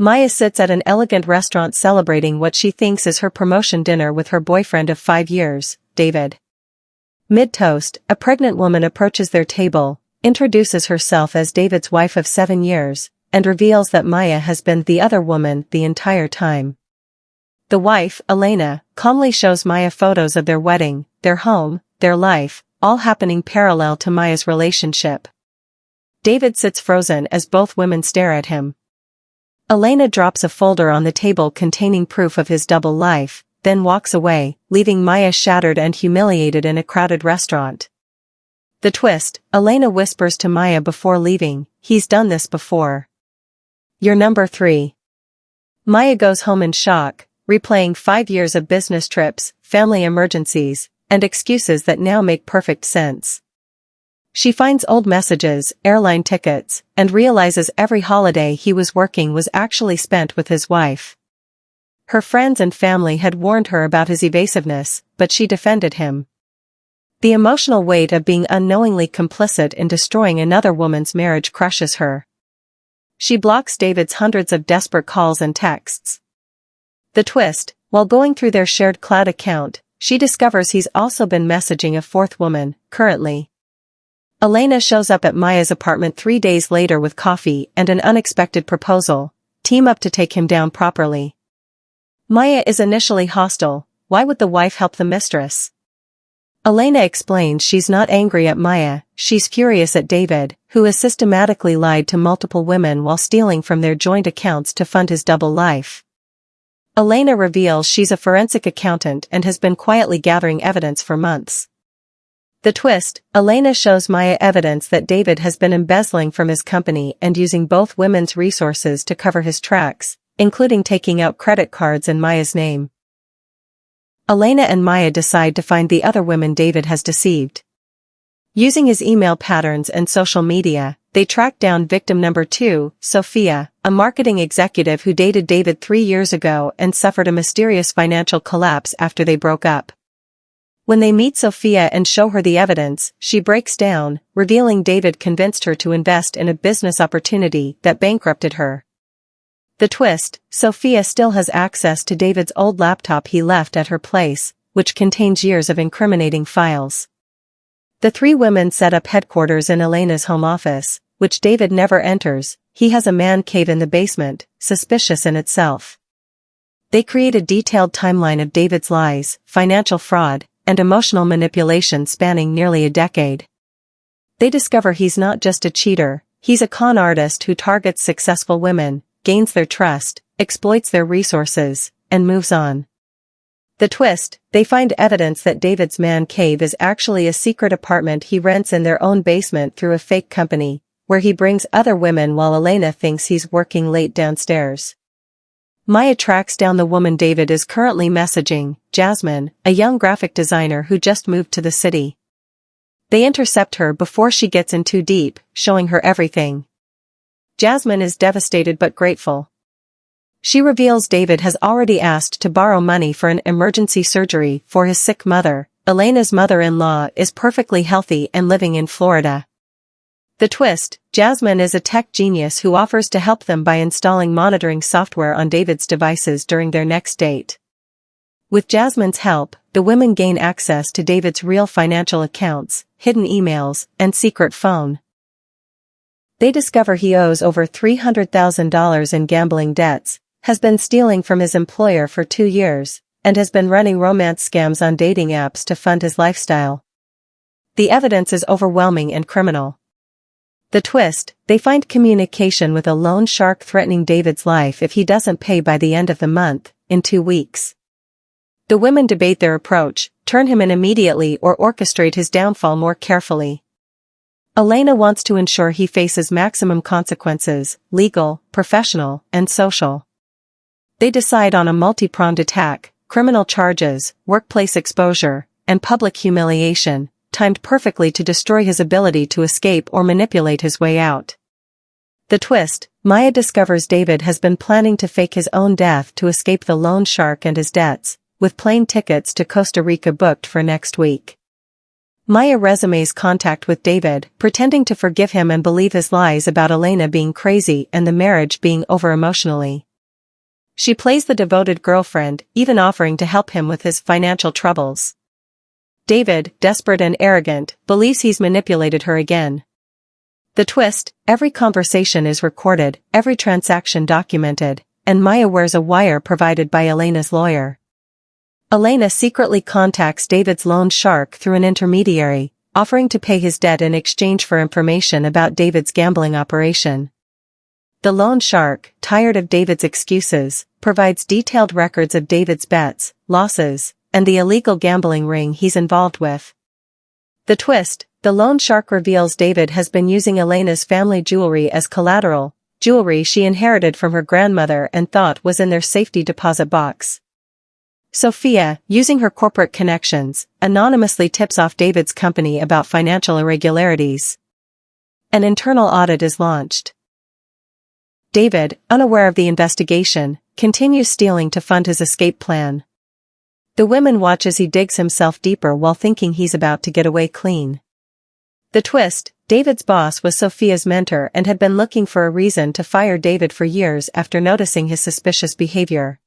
Maya sits at an elegant restaurant celebrating what she thinks is her promotion dinner with her boyfriend of 5 years, David. Mid-toast, a pregnant woman approaches their table, introduces herself as David's wife of 7 years, and reveals that Maya has been the other woman the entire time. The wife, Elena, calmly shows Maya photos of their wedding, their home, their life, all happening parallel to Maya's relationship. David sits frozen as both women stare at him. Elena drops a folder on the table containing proof of his double life, then walks away, leaving Maya shattered and humiliated in a crowded restaurant. The twist, Elena whispers to Maya before leaving, "He's done this before. You're number 3. Maya goes home in shock, replaying 5 years of business trips, family emergencies, and excuses that now make perfect sense. She finds old messages, airline tickets, and realizes every holiday he was working was actually spent with his wife. Her friends and family had warned her about his evasiveness, but she defended him. The emotional weight of being unknowingly complicit in destroying another woman's marriage crushes her. She blocks David's hundreds of desperate calls and texts. The twist, while going through their shared cloud account, she discovers he's also been messaging a 4th woman, currently. Elena shows up at Maya's apartment 3 days later with coffee and an unexpected proposal: team up to take him down properly. Maya is initially hostile. Why would the wife help the mistress? Elena explains she's not angry at Maya, she's furious at David, who has systematically lied to multiple women while stealing from their joint accounts to fund his double life. Elena reveals she's a forensic accountant and has been quietly gathering evidence for months. The twist, Elena shows Maya evidence that David has been embezzling from his company and using both women's resources to cover his tracks, including taking out credit cards in Maya's name. Elena and Maya decide to find the other women David has deceived. Using his email patterns and social media, they track down victim number 2, Sophia, a marketing executive who dated David 3 years ago and suffered a mysterious financial collapse after they broke up. When they meet Sophia and show her the evidence, she breaks down, revealing David convinced her to invest in a business opportunity that bankrupted her. The twist, Sophia still has access to David's old laptop he left at her place, which contains years of incriminating files. The 3 women set up headquarters in Elena's home office, which David never enters. He has a man cave in the basement, suspicious in itself. They create a detailed timeline of David's lies, financial fraud, and emotional manipulation spanning nearly a decade. They discover he's not just a cheater, he's a con artist who targets successful women, gains their trust, exploits their resources, and moves on. The twist, they find evidence that David's man cave is actually a secret apartment he rents in their own basement through a fake company, where he brings other women while Elena thinks he's working late downstairs. Maya tracks down the woman David is currently messaging, Jasmine, a young graphic designer who just moved to the city. They intercept her before she gets in too deep, showing her everything. Jasmine is devastated but grateful. She reveals David has already asked to borrow money for an emergency surgery for his sick mother. Elena's mother-in-law is perfectly healthy and living in Florida. The twist, Jasmine is a tech genius who offers to help them by installing monitoring software on David's devices during their next date. With Jasmine's help, the women gain access to David's real financial accounts, hidden emails, and secret phone. They discover he owes over $300,000 in gambling debts, has been stealing from his employer for 2 years, and has been running romance scams on dating apps to fund his lifestyle. The evidence is overwhelming and criminal. The twist, they find communication with a loan shark threatening David's life if he doesn't pay by the end of the month, in 2 weeks. The women debate their approach, turn him in immediately or orchestrate his downfall more carefully. Elena wants to ensure he faces maximum consequences, legal, professional, and social. They decide on a multi-pronged attack: criminal charges, workplace exposure, and public humiliation, timed perfectly to destroy his ability to escape or manipulate his way out. The twist, Maya discovers David has been planning to fake his own death to escape the loan shark and his debts, with plane tickets to Costa Rica booked for next week. Maya resumes contact with David, pretending to forgive him and believe his lies about Elena being crazy and the marriage being over emotionally. She plays the devoted girlfriend, even offering to help him with his financial troubles. David, desperate and arrogant, believes he's manipulated her again. The twist: every conversation is recorded, every transaction documented, and Maya wears a wire provided by Elena's lawyer. Elena secretly contacts David's loan shark through an intermediary, offering to pay his debt in exchange for information about David's gambling operation. The loan shark, tired of David's excuses, provides detailed records of David's bets, losses, and the illegal gambling ring he's involved with. The twist: the loan shark reveals David has been using Elena's family jewelry as collateral, jewelry she inherited from her grandmother and thought was in their safety deposit box. Sophia, using her corporate connections, anonymously tips off David's company about financial irregularities. An internal audit is launched. David, unaware of the investigation, continues stealing to fund his escape plan. The women watch as he digs himself deeper while thinking he's about to get away clean. The twist: David's boss was Sophia's mentor and had been looking for a reason to fire David for years after noticing his suspicious behavior.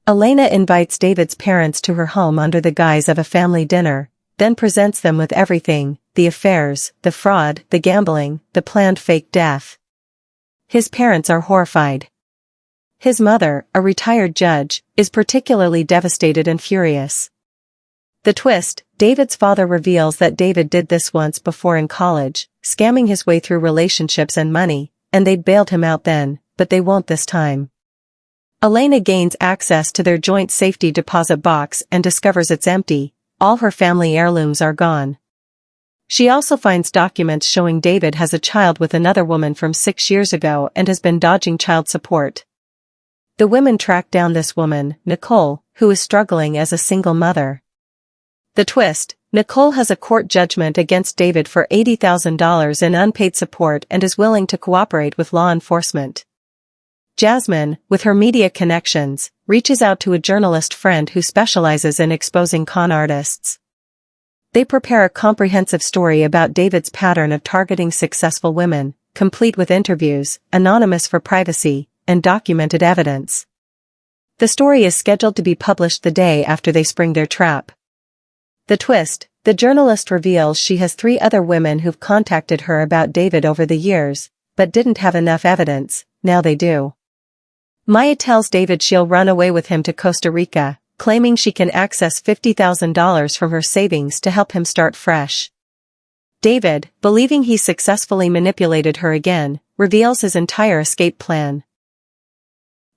Elena invites David's parents to her home under the guise of a family dinner, then presents them with everything: the affairs, the fraud, the gambling, the planned fake death. His parents are horrified. His mother, a retired judge, is particularly devastated and furious. The twist: David's father reveals that David did this once before in college, scamming his way through relationships and money, and they'd bailed him out then, but they won't this time. Elena gains access to their joint safety deposit box and discovers it's empty. All her family heirlooms are gone. She also finds documents showing David has a child with another woman from 6 years ago and has been dodging child support. The women track down this woman, Nicole, who is struggling as a single mother. The twist: Nicole has a court judgment against David for $80,000 in unpaid support and is willing to cooperate with law enforcement. Jasmine, with her media connections, reaches out to a journalist friend who specializes in exposing con artists. They prepare a comprehensive story about David's pattern of targeting successful women, complete with interviews, anonymous for privacy, and documented evidence. The story is scheduled to be published the day after they spring their trap. The twist: the journalist reveals she has 3 other women who've contacted her about David over the years, but didn't have enough evidence. Now they do. Maya tells David she'll run away with him to Costa Rica, claiming she can access $50,000 from her savings to help him start fresh. David, believing he's successfully manipulated her again, reveals his entire escape plan.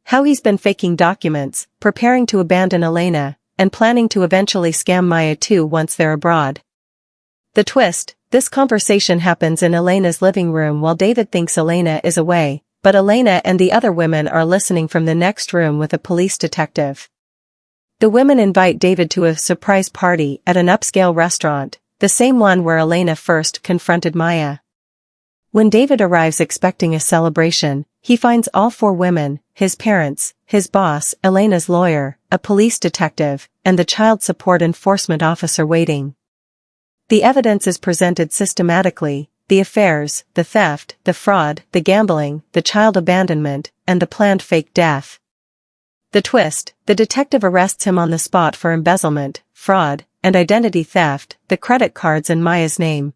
How he's been faking documents, preparing to abandon Elena, and planning to eventually scam Maya too once they're abroad. The twist: this conversation happens in Elena's living room while David thinks Elena is away, but Elena and the other women are listening from the next room with a police detective. The women invite David to a surprise party at an upscale restaurant, the same one where Elena first confronted Maya. When David arrives expecting a celebration, he finds all 4 women, his parents, his boss, Elena's lawyer, a police detective, and the child support enforcement officer waiting. The evidence is presented systematically: the affairs, the theft, the fraud, the gambling, the child abandonment, and the planned fake death. The twist: the detective arrests him on the spot for embezzlement, fraud, and identity theft, the credit cards in Maya's name.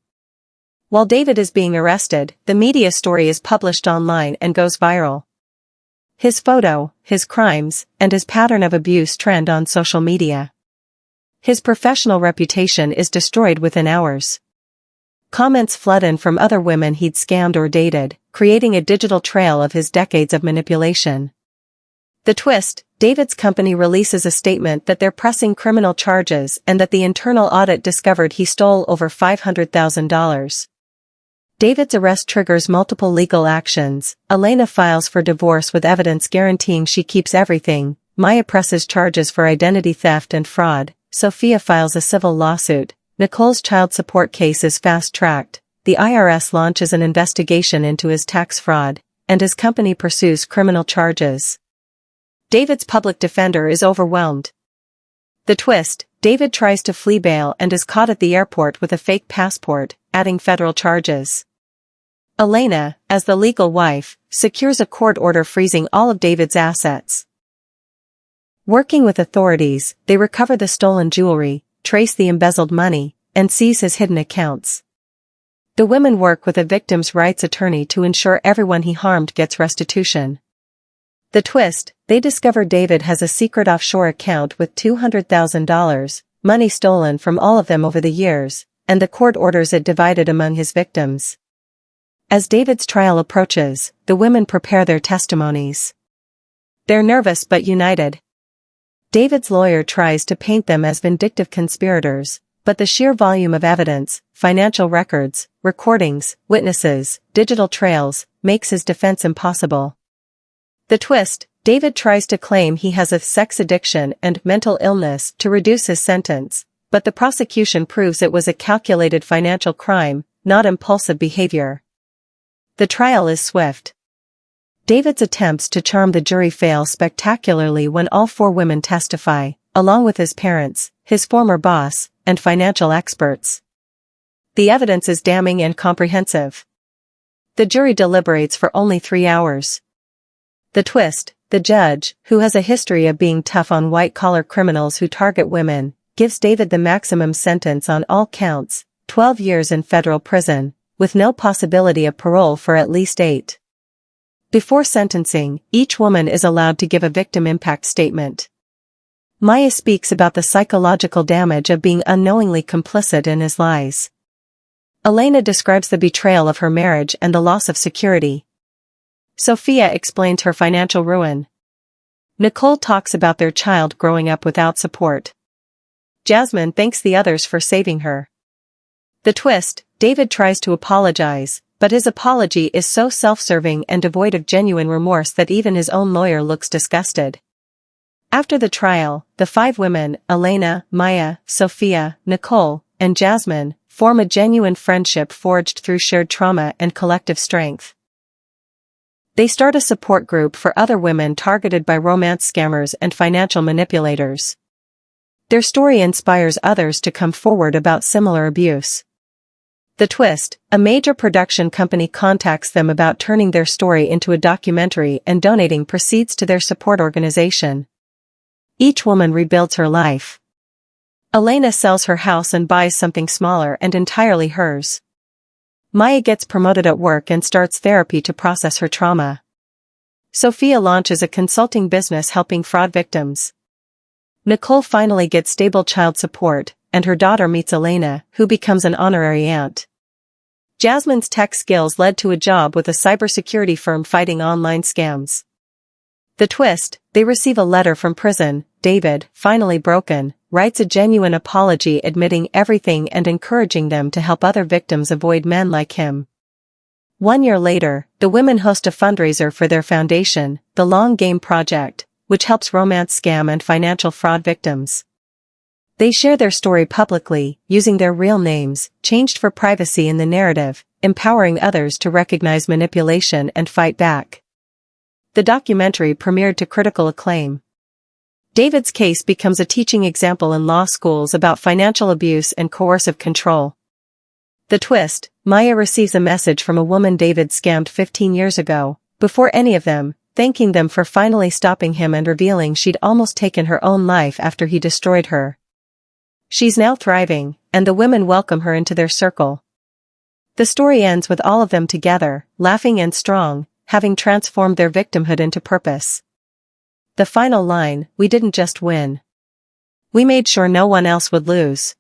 While David is being arrested, the media story is published online and goes viral. His photo, his crimes, and his pattern of abuse trend on social media. His professional reputation is destroyed within hours. Comments flood in from other women he'd scammed or dated, creating a digital trail of his decades of manipulation. The twist: David's company releases a statement that they're pressing criminal charges and that the internal audit discovered he stole over $500,000. David's arrest triggers multiple legal actions. Elena files for divorce with evidence guaranteeing she keeps everything. Maya presses charges for identity theft and fraud. Sophia files a civil lawsuit. Nicole's child support case is fast-tracked. The IRS launches an investigation into his tax fraud, and his company pursues criminal charges. David's public defender is overwhelmed. The twist: David tries to flee bail and is caught at the airport with a fake passport, adding federal charges. Elena, as the legal wife, secures a court order freezing all of David's assets. Working with authorities, they recover the stolen jewelry, trace the embezzled money, and seize his hidden accounts. The women work with a victim's rights attorney to ensure everyone he harmed gets restitution. The twist, they discover David has a secret offshore account with $200,000, money stolen from all of them over the years, and the court orders it divided among his victims. As David's trial approaches, the women prepare their testimonies. They're nervous but united. David's lawyer tries to paint them as vindictive conspirators, but the sheer volume of evidence, financial records, recordings, witnesses, digital trails, makes his defense impossible. The twist, David tries to claim he has a sex addiction and mental illness to reduce his sentence, but the prosecution proves it was a calculated financial crime, not impulsive behavior. The trial is swift. David's attempts to charm the jury fail spectacularly when all 4 women testify, along with his parents, his former boss, and financial experts. The evidence is damning and comprehensive. The jury deliberates for only 3 hours. The twist, the judge, who has a history of being tough on white-collar criminals who target women, gives David the maximum sentence on all counts, 12 years in federal prison, with no possibility of parole for at least 8. Before sentencing, each woman is allowed to give a victim impact statement. Maya speaks about the psychological damage of being unknowingly complicit in his lies. Elena describes the betrayal of her marriage and the loss of security. Sophia explains her financial ruin. Nicole talks about their child growing up without support. Jasmine thanks the others for saving her. The twist, David tries to apologize, but his apology is so self-serving and devoid of genuine remorse that even his own lawyer looks disgusted. After the trial, the 5 women, Elena, Maya, Sophia, Nicole, and Jasmine, form a genuine friendship forged through shared trauma and collective strength. They start a support group for other women targeted by romance scammers and financial manipulators. Their story inspires others to come forward about similar abuse. The twist, a major production company contacts them about turning their story into a documentary and donating proceeds to their support organization. Each woman rebuilds her life. Elena sells her house and buys something smaller and entirely hers. Maya gets promoted at work and starts therapy to process her trauma. Sophia launches a consulting business helping fraud victims. Nicole finally gets stable child support, and her daughter meets Elena, who becomes an honorary aunt. Jasmine's tech skills led to a job with a cybersecurity firm fighting online scams. The twist, they receive a letter from prison. David, finally broken, writes a genuine apology admitting everything and encouraging them to help other victims avoid men like him. 1 year later, the women host a fundraiser for their foundation, the Long Game Project, which helps romance scam and financial fraud victims. They share their story publicly, using their real names, changed for privacy in the narrative, empowering others to recognize manipulation and fight back. The documentary premiered to critical acclaim. David's case becomes a teaching example in law schools about financial abuse and coercive control. The twist, Maya receives a message from a woman David scammed 15 years ago, before any of them, thanking them for finally stopping him and revealing she'd almost taken her own life after he destroyed her. She's now thriving, and the women welcome her into their circle. The story ends with all of them together, laughing and strong, having transformed their victimhood into purpose. The final line, "We didn't just win. We made sure no one else would lose."